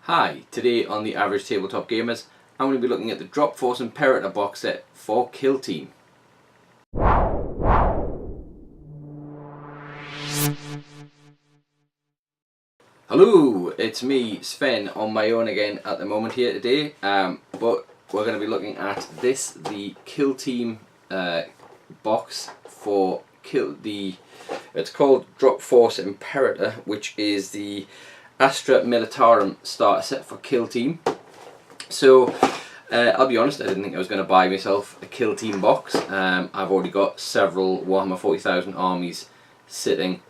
Hi, today on the Average Tabletop Gamers, I'm going to be looking at the Drop Force Imperator box set for KillTeam. Hello, it's me, Sven, on my own again at the moment here today, but we're going to be looking at the KillTeam box for it's called Drop Force Imperator, which is the Astra Militarum starter set for KillTeam. So I'll be honest, I didn't think I was going to buy myself a KillTeam box. I've already got several Warhammer 40,000 armies sitting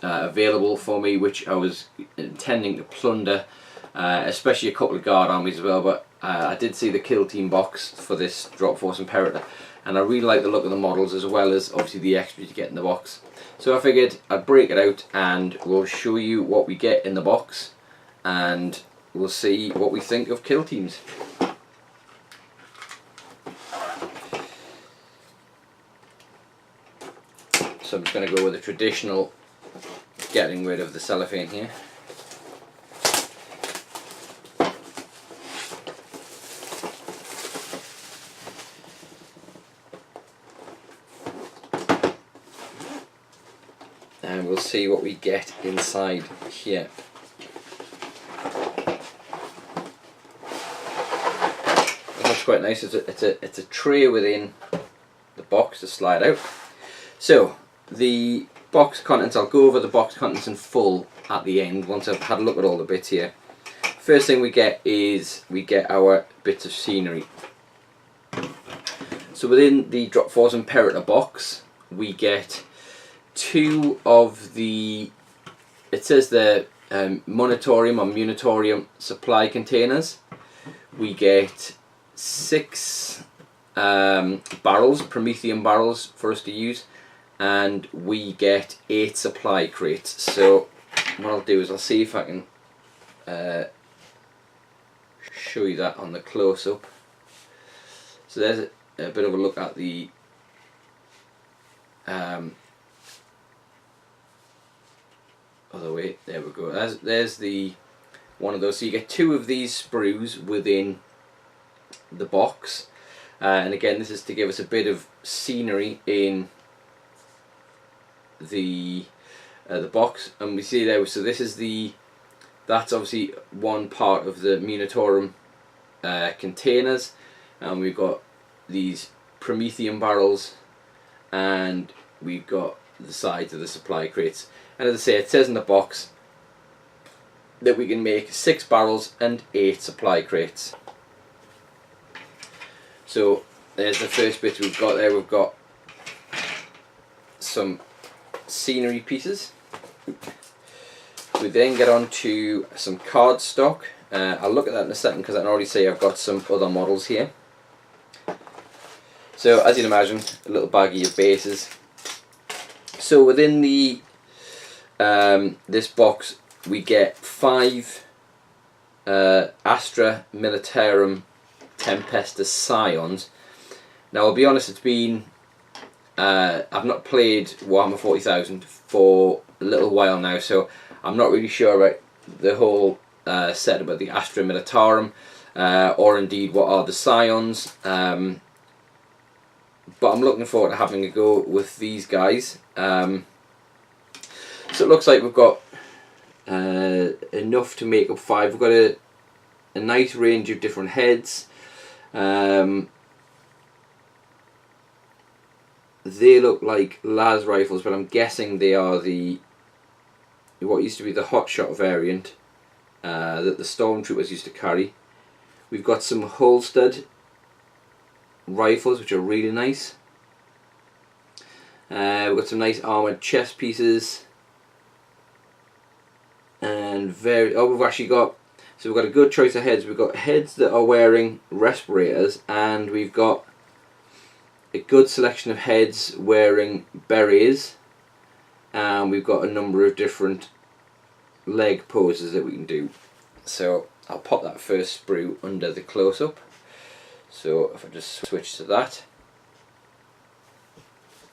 available for me, which I was intending to plunder, especially a couple of guard armies as well, but I did see the KillTeam box for this Drop Force Imperator, and I really like the look of the models as well as obviously the extras you get in the box. So I figured I'd break it out and we'll show you what we get in the box and we'll see what we think of KillTeams. So I'm just going to go with the traditional getting rid of the cellophane here. And we'll see what we get inside here. That's quite nice. It's a tray within the box to slide out. So the box contents, I'll go over the box contents in full at the end once I've had a look at all the bits here. First thing we get is our bits of scenery. So within the Drop Force Imperator box we get two of the, it says the Munitorium or Munitorium supply containers. We get 6 barrels, Prometheum barrels for us to use, and we get 8 supply crates. So what I'll do is I'll see if I can show you that on the close-up. So there's a bit of a look at the other way. There we go. There's the one of those. So you get 2 of these sprues within the box, and again this is to give us a bit of scenery in the box. And we see there, so this is that's obviously one part of the Munitorium containers, and we've got these Prometheum barrels, and we've got the sides of the supply crates. And as I say, it says in the box that we can make 6 barrels and 8 supply crates. So there's the first bit we've got there. We've got some scenery pieces. We then get on to some card stock. I'll look at that in a second because I can already say I've got some other models here. So as you can imagine, a little baggie of bases. So within the this box we get 5 Astra Militarum Tempestus Scions. Now I'll be honest, it's been I've not played Warhammer 40,000 for a little while now, so I'm not really sure about the whole set about the Astra Militarum, or indeed what are the Scions, but I'm looking forward to having a go with these guys. So it looks like we've got enough to make up 5. We've got a nice range of different heads. They look like las rifles, but I'm guessing they are what used to be the hotshot variant that the stormtroopers used to carry. We've got some holstered rifles which are really nice. We've got some nice armoured chest pieces, and we've actually got, so we've got a good choice of heads. We've got heads that are wearing respirators, and we've got a good selection of heads wearing berets, and we've got a number of different leg poses that we can do. So I'll pop that first sprue under the close-up. So if I just switch to that,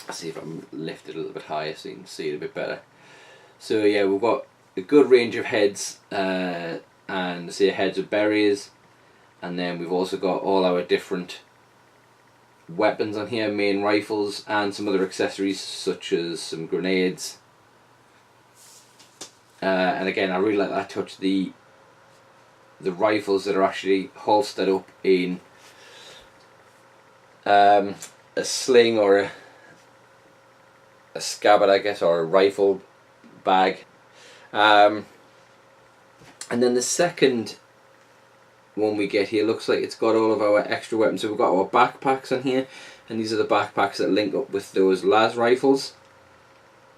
I'll see if I can lift it a little bit higher so you can see it a bit better. So yeah, we've got a good range of heads and say heads of berries, and then we've also got all our different weapons on here, main rifles, and some other accessories such as some grenades. And again, I really like that touch, the rifles that are actually holstered up in a sling or a scabbard, I guess, or a rifle bag. And then the second one we get here looks like it's got all of our extra weapons. So we've got our backpacks on here, and these are the backpacks that link up with those las rifles.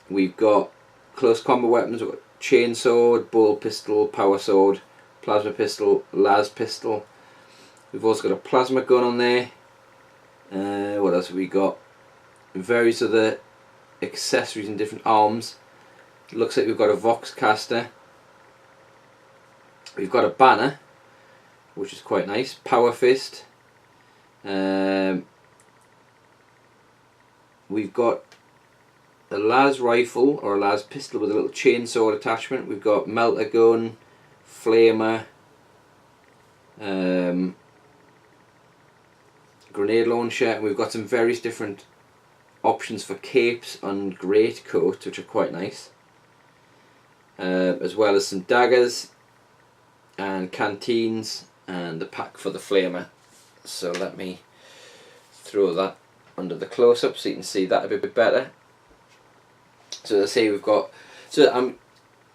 We've got close combat weapons. We've got chainsword, bow pistol, power sword, plasma pistol, las pistol. We've also got a plasma gun on there. What else have we got? Various other accessories and different arms. It looks like we've got a vox caster. We've got a banner, which is quite nice. Power fist. We've got a las rifle or a las pistol with a little chainsaw attachment. We've got melter gun, flamer, grenade launcher, and we've got some various different options for capes and greatcoats, which are quite nice, as well as some daggers and canteens and the pack for the flamer. So let me throw that under the close-up so you can see that a bit better. So as I say, we've got, so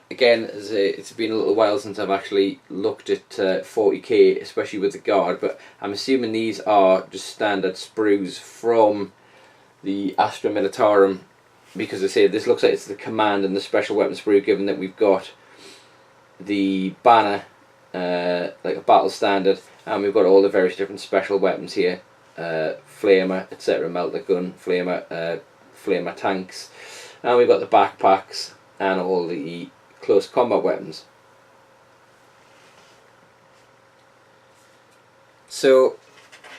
again, as it's been a little while since I've actually looked at 40k, especially with the guard, but I'm assuming these are just standard sprues from the Astra Militarum, because I say this looks like it's the command and the special weapon sprue, given that we've got the banner, like a battle standard, and we've got all the various different special weapons here, flamer, etc., melter gun, flamer, flamer tanks, and we've got the backpacks and all the close combat weapons. So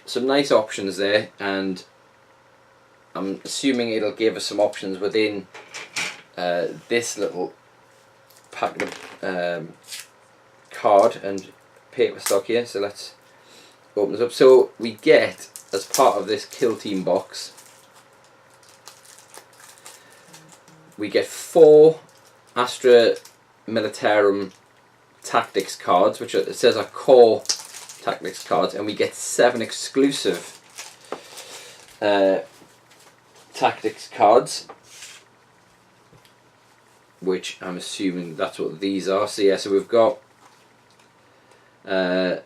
some nice options there, and I'm assuming it'll give us some options within this little pack of card and paper stock here. So let's open this up. So we get, as part of this KillTeam box, we get 4 Astra Militarum tactics cards, which it says are core tactics cards, and we get 7 exclusive tactics cards, which I'm assuming that's what these are. So yeah, so we've got a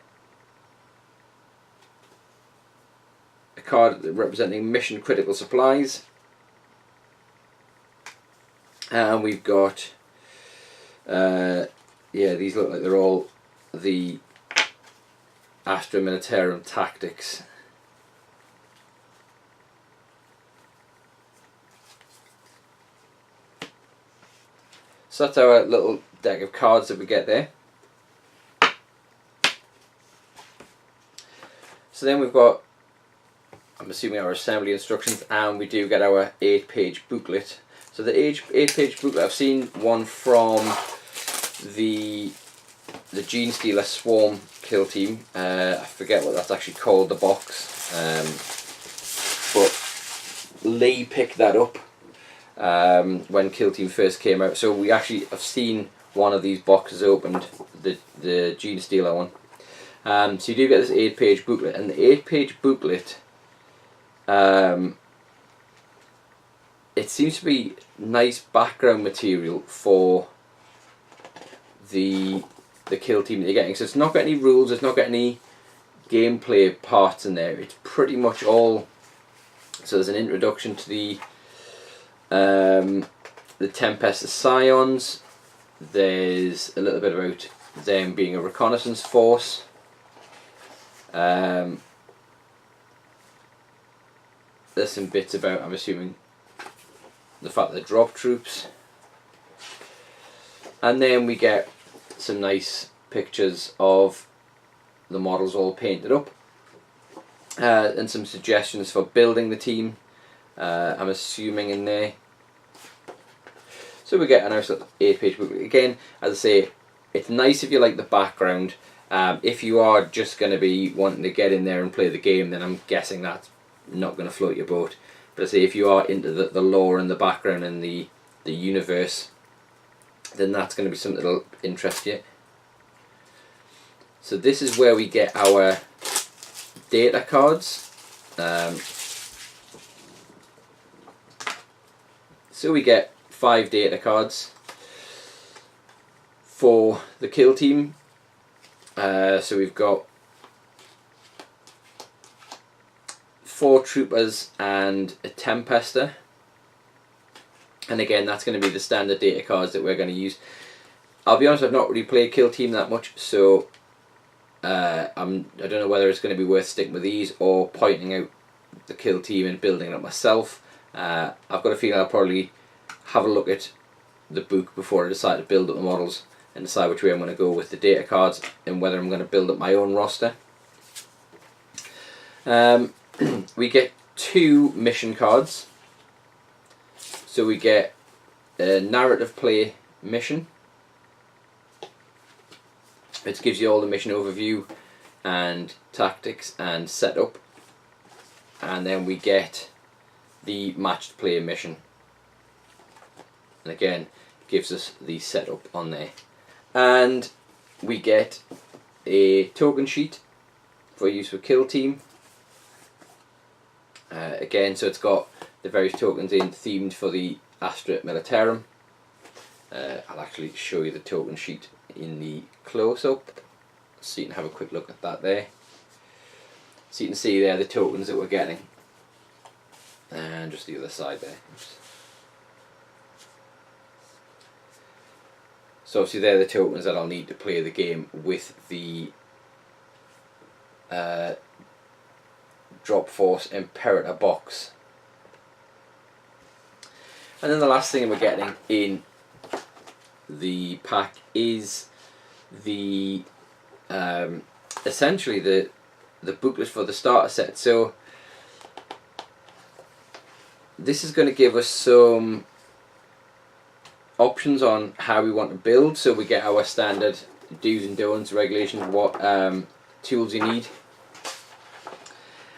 card representing mission critical supplies, and we've got yeah, these look like they're all the Astra Militarum tactics. So that's our little deck of cards that we get there. So then we've got, I'm assuming, our assembly instructions, and we do get our 8-page booklet. So the 8-page booklet, I've seen one from the Gene Stealer Swarm KillTeam. I forget what that's actually called, the box, but Lee picked that up when KillTeam first came out. So we actually have seen one of these boxes opened, the Gene Stealer one. So you do get this 8-page booklet, and the 8-page booklet, it seems to be nice background material for the KillTeam that you're getting. So it's not got any rules, it's not got any gameplay parts in there. It's pretty much all. So there's an introduction to the Tempest of Scions. There's a little bit about them being a reconnaissance force. There's some bits about, I'm assuming, the fact that they're drop troops. And then we get some nice pictures of the models all painted up, and some suggestions for building the team, I'm assuming, in there. So we get a nice little 8-page booklet. Again, as I say, It's nice if you like the background. If you are just going to be wanting to get in there and play the game, then I'm guessing that's not going to float your boat. But I say if you are into the lore and the background and the universe, then that's going to be something that'll interest you. So this is where we get our data cards. So we get 5 data cards for the kill team. So we've got 4 troopers and a tempester, and again that's going to be the standard data cards that we're going to use. I'll be honest, I've not really played kill team that much, so I don't know whether it's going to be worth sticking with these or pointing out the kill team and building it up myself. I've got a feeling I'll probably have a look at the book before I decide to build up the models and decide which way I'm going to go with the data cards and whether I'm going to build up my own roster. We get 2 mission cards. So we get a narrative play mission. It gives you all the mission overview and tactics and setup. And then we get the matched play mission. And again, gives us the setup on there. And we get a token sheet for use with kill team. Again, so it's got the various tokens in themed for the Astra Militarum. I'll actually show you the token sheet in the close-up so you can have a quick look at that there. So you can see there the tokens that we're getting. And just the other side there. Oops. So obviously they're the tokens that I'll need to play the game with the Drop Force Imperator box. And then the last thing we're getting in the pack is the essentially the booklet for the starter set. So this is going to give us some options on how we want to build. So we get our standard do's and don'ts, regulations, what tools you need,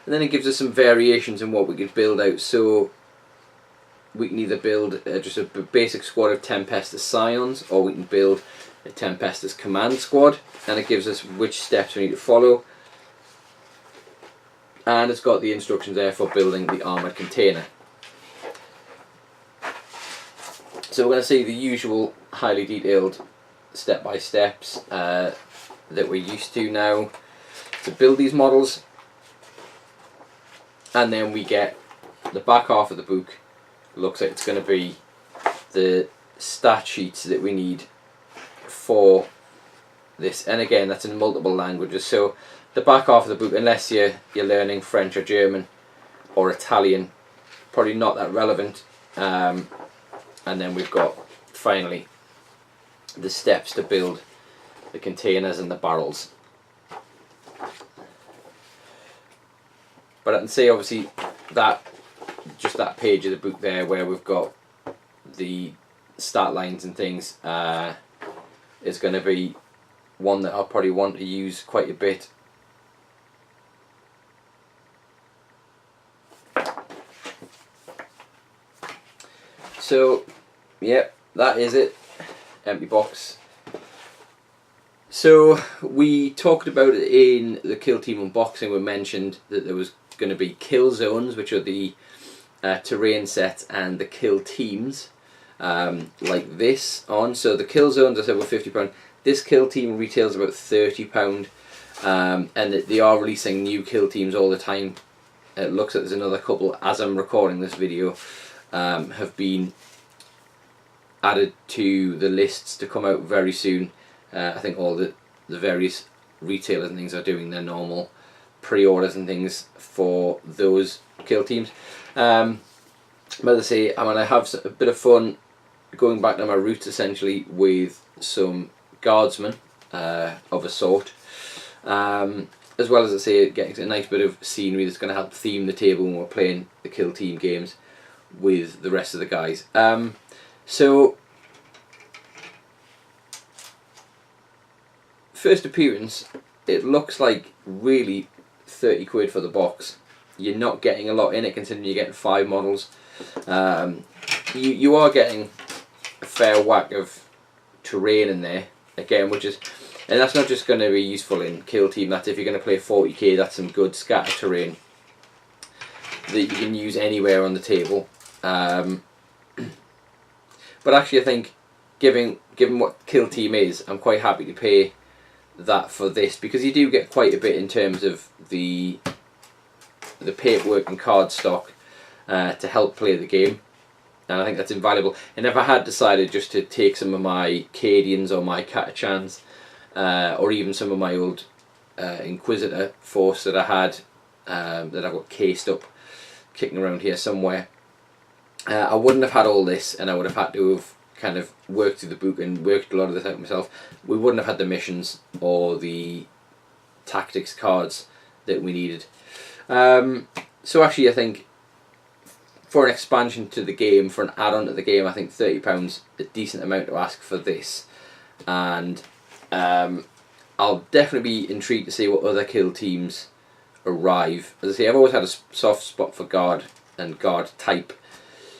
and then it gives us some variations in what we could build out. So we can either build just a basic squad of Tempestus Scions, or we can build a Tempestus Command Squad, and it gives us which steps we need to follow. And it's got the instructions there for building the armoured container. So we're going to see the usual highly detailed step-by-steps that we're used to now to build these models. And then we get the back half of the book. Looks like it's going to be the stat sheets that we need for this, and again that's in multiple languages. So the back half of the book, unless you're learning French or German or Italian, probably not that relevant. And then we've got finally the steps to build the containers and the barrels. But I can see obviously that just that page of the book there where we've got the stat lines and things is going to be one that I'll probably want to use quite a bit. So yep, that is it. Empty box. So we talked about it in the Kill Team unboxing. We mentioned that there was going to be kill zones, which are the terrain sets, and the kill teams, like this on. So the kill zones I said were £50. This kill team retails about £30, and they are releasing new kill teams all the time. It looks like there's another couple, as I'm recording this video, have been added to the lists to come out very soon. I think all the various retailers and things are doing their normal pre-orders and things for those kill teams. But as I say, I'm going to have a bit of fun going back to my roots essentially with some guardsmen of a sort, as well as I say getting a nice bit of scenery that's going to help theme the table when we're playing the Kill Team games with the rest of the guys. So first appearance, it looks like really 30 quid for the box. You're not getting a lot in it considering you're getting 5 models. You are getting a fair whack of terrain in there again, and that's not just going to be useful in KillTeam. That's if you're going to play 40k, that's some good scatter terrain that you can use anywhere on the table. But actually, I think given what KillTeam is, I'm quite happy to pay that for this, because you do get quite a bit in terms of the paperwork and card stock to help play the game, and I think that's invaluable. And if I had decided just to take some of my Cadians or my Catachans, or even some of my old Inquisitor force that I had, that I've got cased up kicking around here somewhere, I wouldn't have had all this, and I would have had to have kind of worked through the book and worked a lot of this out myself. We wouldn't have had the missions or the tactics cards that we needed. So actually, I think for an expansion to the game, for an add-on to the game, I think £30 a decent amount to ask for this. And I'll definitely be intrigued to see what other kill teams arrive. As I say, I've always had a soft spot for guard and guard type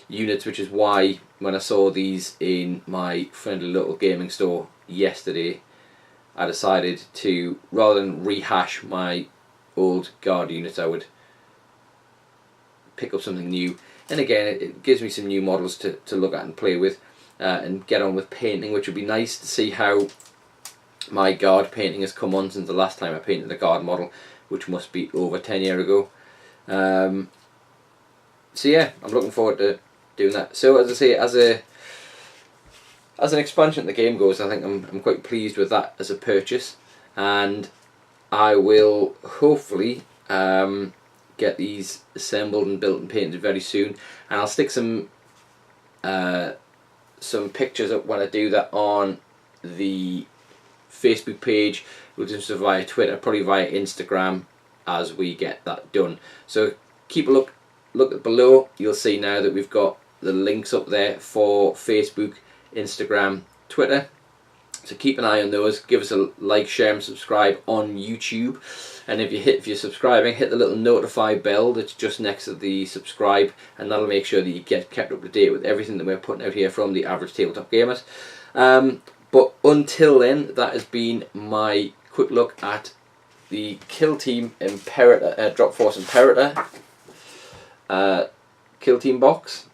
units, which is why when I saw these in my friendly little gaming store yesterday, I decided to, rather than rehash my old guard units, I would pick up something new. And again, it gives me some new models to look at and play with, and get on with painting, which would be nice to see how my guard painting has come on since the last time I painted a guard model, which must be over 10 years ago. So yeah, I'm looking forward to doing that. So as I say, as an expansion the game goes, I think I'm quite pleased with that as a purchase, and I will hopefully get these assembled and built and painted very soon, and I'll stick some pictures up when I do that on the Facebook page. We'll do stuff via Twitter, probably via Instagram as we get that done. So keep a look below. You'll see now that we've got the links up there for Facebook, Instagram, Twitter. So keep an eye on those. Give us a like, share and subscribe on YouTube. And if you're subscribing, hit the little notify bell that's just next to the subscribe, and that'll make sure that you get kept up to date with everything that we're putting out here from the Average Tabletop Gamers. But until then, that has been my quick look at the KillTeam Imperator, Drop Force Imperator KillTeam box.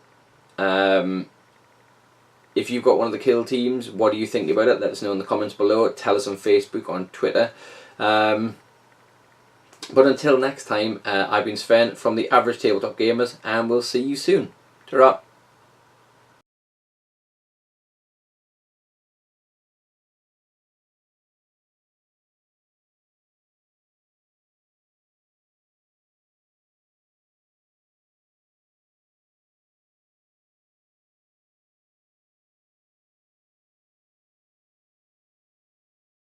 If you've got one of the kill teams, what do you think about it? Let us know in the comments below. Tell us on Facebook, on Twitter. But until next time, I've been Sven from the Average Tabletop Gamers, and we'll see you soon. Ta-ra!